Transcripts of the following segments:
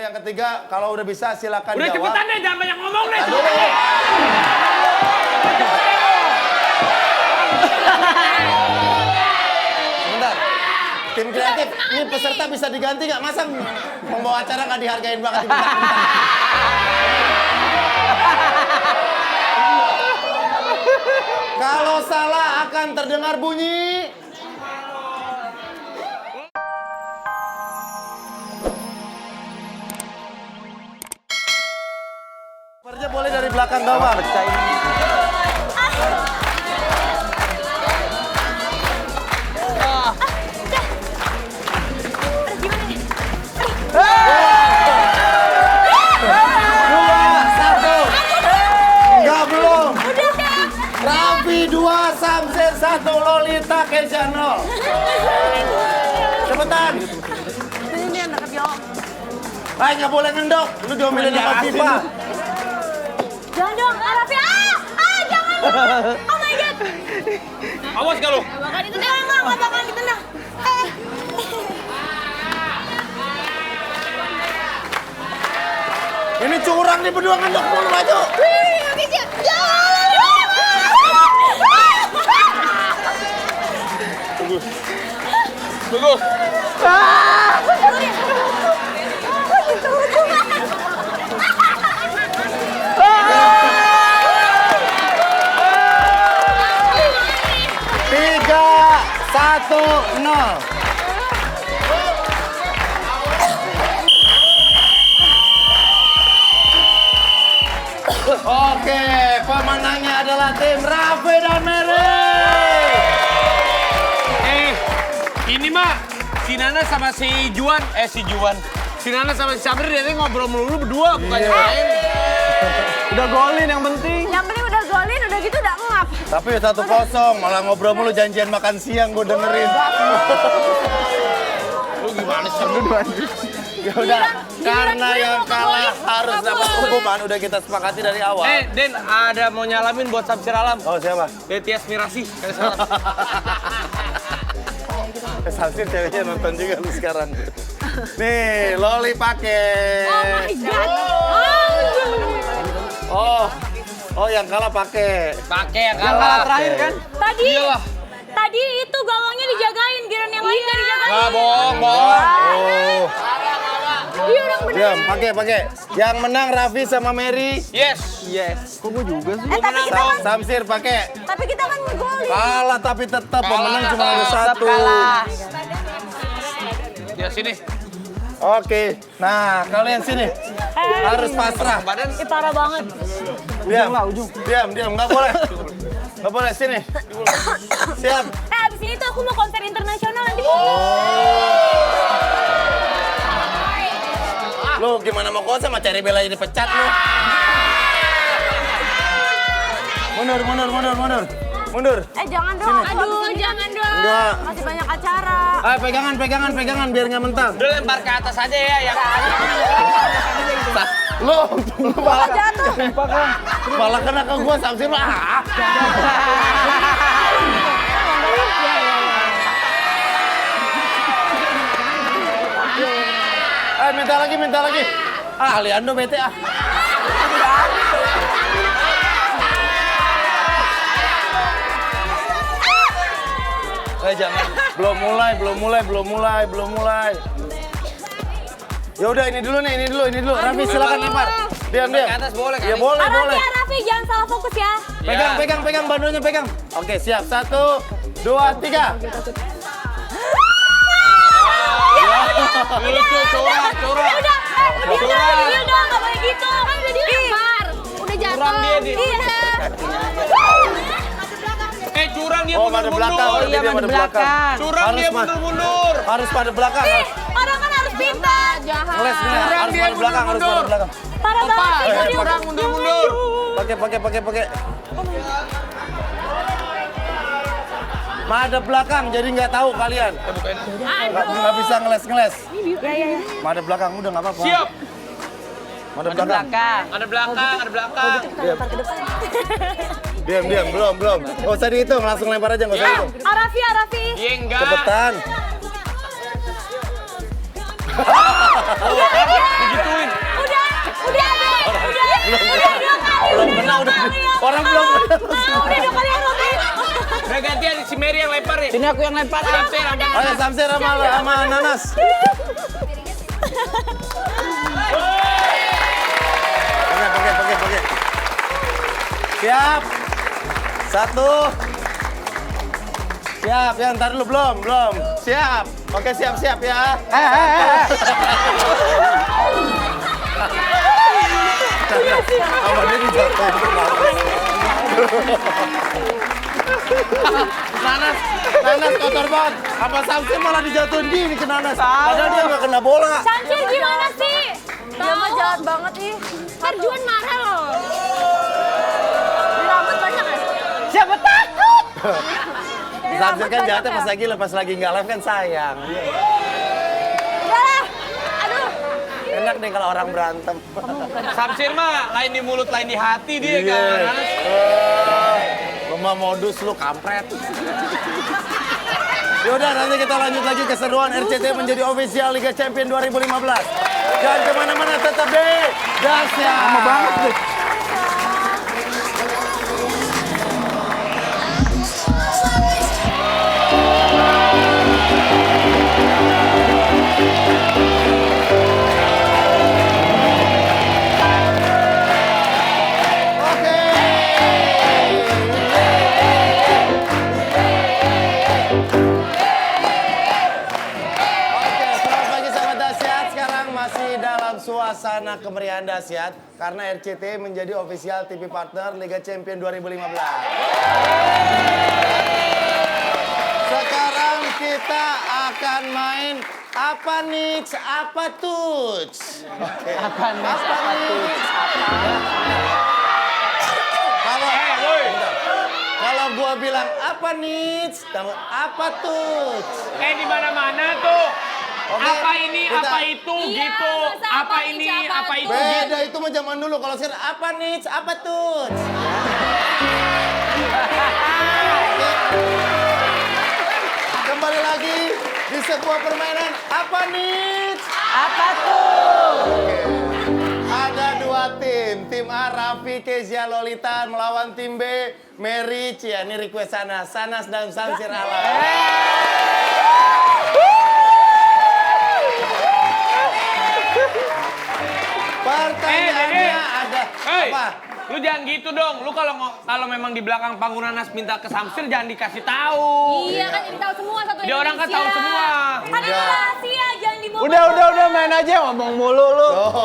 yang ketiga, kalau udah bisa silakan Udah jawab. cepetan deh, jangan banyak ngomong deh. Aduh. Sebentar. Tim kreatif, ini peserta bisa diganti nggak? Masa membawa acara nggak dihargain banget? Kalau salah akan terdengar bunyi. Kerja boleh dari belakang gawang. Raffi 2, Samsir 1, Lolita Kesha 0. Cepetan. Ini yang dekat yo. Hai, nggak boleh ngendok. Lu diomelin sama Viva. Jangan dong, Raffi. Jangan dong. Oh my God. Awas kalau. Bakal ditendang, nggak bakal ditendang. Ini curang nih berdua ngendok mulu maju. Bagus. Tiga, 1-0. Oke, pemenangnya adalah tim Raffi dan Mary. Ini mah si Nana sama si Juan. Si Nana sama si Sabri dia ngobrol melulu berdua bukannya main. Udah golin yang penting. Yang penting udah golin, udah gitu udah ngap. Tapi 1-0, malah ngobrol mulu janjian makan siang gue dengerin. Lu gimana sih? Ya udah, karena yang kalah harus dapat hukuman udah kita sepakati dari awal. Den, ada mau nyalamin buat Samsir Alam. Oh, siapa? Tias Mirasi. Kali salah. Samsir ceweknya nonton juga lu sekarang. Nih, Loli pakai. Oh my God. Oh, yang kalah pakai. Pakai yang Yang kalah terakhir kan? Tadi itu gawangnya dijagain, giliran yang lain nggak dijagain. Ah, bohong. Oh. Iya orang bener. Diam, pakai. Yang menang Raffi sama Mary. Yes. Kok gue juga sih? Tapi kita kan, Samsir pakai. tapi kita kan ngegolin. Kalah tapi tetap pemenang cuma ada satu. Ya sini. Oke. Nah, kalian sini. Harus pasrah. Badan. Parah banget. Diam. Ujung. Diam, nggak boleh. Nggak boleh, sini. Siap. Abis ini tuh aku mau konser internasional nanti. Lu gimana mau konser sama cari Bella jadi pecat lu? Mundur. Jangan dong. Aduh, jangan dong. Enggak. Masih banyak acara. Ayo pegangan biar nggak mental. Udah lempar ke atas aja ya yang Lu malah Jatuh. malah kena ke gua Samsir lu. Minta lagi. Leando bete ah. Jangan. Belum mulai. Ya udah ini dulu. Raffi silakan lempar. Diam. ke atas boleh kan? Ya boleh. Raffi, jangan salah fokus ya. Pegang bandonya pegang. Oke, siap. 1, 2, 3. Lucu, curang. Udah, nggak boleh gitu. Kan udah dilempar. Udah jatuh. Curang dia. Iya. Curang dia Oh, pada belakang. mundur-mundur. Dia pada belakang. Curang dia mundur-mundur. Harus pada belakang. Orang kan harus pintar. Ngeles. Curang Harus dia pada belakang. mundur-mundur. Parah banget. Curang mundur-mundur. Pakai. Madep belakang, jadi nggak tahu kalian. Nggak bisa ngeles. Iya. Madep belakang, udah nggak apa-apa. Siap. Madep belakang. Ada belakang. Diam, belum. Nggak usah dihitung, langsung lempar aja, nggak usah dihitung. Raffi. Iya enggak. Cepetan. Digituin. Belum pernah udah. Orang belum pernah. Udah 2 kali yang Robi. Udah gantian si Mary yang lempar nih. Sini aku yang lempar. Ayo Samsir sama Nanas. Pakai. Siap. 1. Siap, ya ntar dulu belum. Siap. Oke, siap ya. Sama dia dijatuhin Nanas kotor banget. Apa Samsir malah dijatuhin gini ke Nanas? Padahal dia nggak kena bola. Samsir gimana sih? Dia mah jahat banget ih. Ntar Juan marah loh. Di rambut banyak kan? Siapa takut? Samsir kan jahatnya pas lagi nggak live kan sayang. Udahlah. Aduh. Enak deh kalau orang berantem. Samsir mah lain di mulut, lain di hati dia kan. Lemah modus lu kampret. Yaudah nanti kita lanjut lagi keseruan RCTI menjadi official Liga Champion 2015. Jangan kemana-mana, tetap di Dahsyat. Lama banget deh. Suasana kemeriahan dahsyat karena RCTI menjadi official TV partner Liga Champion 2015. Sekarang kita akan main apa Nix, apa Tuts. Apa Nix, apa Tuts. Kalau gua bilang apa Nix, kamu apa Tuts. Di mana-mana tuh. Oke, apa ini, kita, apa itu, iya, gitu. Apa ini, apa itu, beda itu mah zaman dulu. Kalau sekarang apa nih, apa tuh? Kembali lagi di sebuah permainan apa nih? Apa tuh? Ada 2 tim. Tim A, Raffi, Kezia, Lolita melawan tim B, Mary, Cia. Ini request Sanas dan Samsir Alam. Pertanyaannya ada apa? Lu jangan gitu dong. Lu kalau memang di belakang panggung Nanas minta ke Samsir jangan dikasih tahu. Iya kan ini tahu semua satu Dia orang kan tahu semua. Kan itu rahasia, jangan dibawa. Udah main aja ngomong mulu lu. Oh.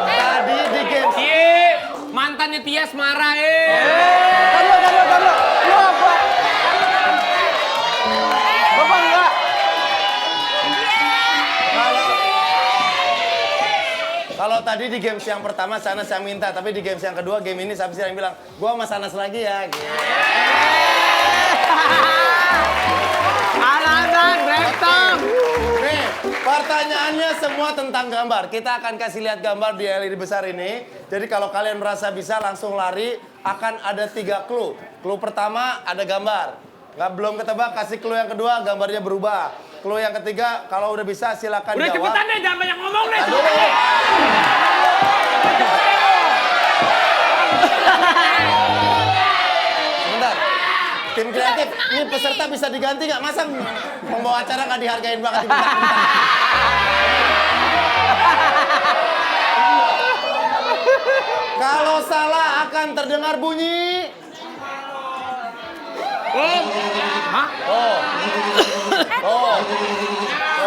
Tadi di game Mantannya Tias marah Taruh. Lu apa? Bapak enggak? Kalau tadi di games yang pertama Sanas yang minta, tapi di games yang kedua game ini Samsir yang bilang, gua sama Sanas lagi ya. Gitu. Anak-anak berantem. Nih, pertanyaannya semua tentang gambar. Kita akan kasih lihat gambar di LED besar ini. Jadi kalau kalian merasa bisa langsung lari, akan ada 3 clue. Clue pertama ada gambar. Belum ketebak, kasih clue yang kedua, gambarnya berubah. Clue yang ketiga, kalau udah bisa silakan Udah jawab. cepetan deh, jangan banyak ngomong deh. Aduh. Sebentar. Tim kreatif, ini peserta bisa diganti nggak? Masa pembawa acara nggak dihargain banget? Kalau salah akan terdengar bunyi. Hah? Oh,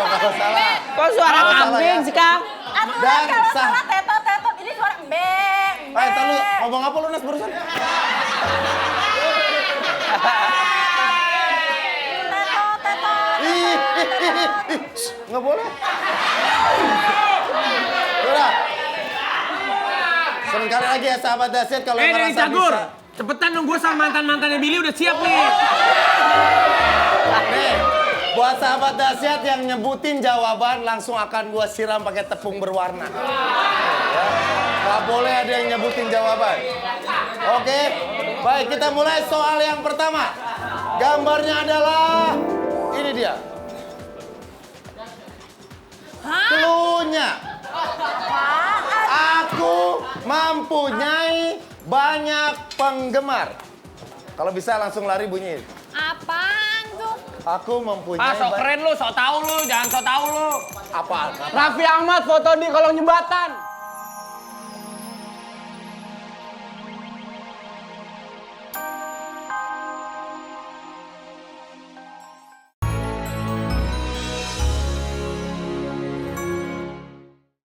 kalau salah. Kok suara Kalau salah kambing ya. sih, Kang? Aturan Dan kalau sah. salah tetot. Ini suara beng. Ntar lu ngomong apa lu Nas barusan? Tetot. Ih, nggak boleh. Udah. Sekali lagi ya sahabat dahsyat kalau Dari merasa Cagur. bisa. Cepetan dong, gue sama mantannya Billy udah siap nih. Nih, buat sahabat dahsyat yang nyebutin jawaban langsung akan gua siram pakai tepung berwarna. Ya. Gak boleh ada yang nyebutin jawaban. Oke, baik kita mulai soal yang pertama. Gambarnya adalah ini dia. mempunyai banyak penggemar. Kalau bisa langsung lari bunyi. Apaan tuh? Aku mempunyai Sok keren lu, sok tahu lu, jangan sok tahu lu. Apaan? Raffi Ahmad foto di kolong jembatan.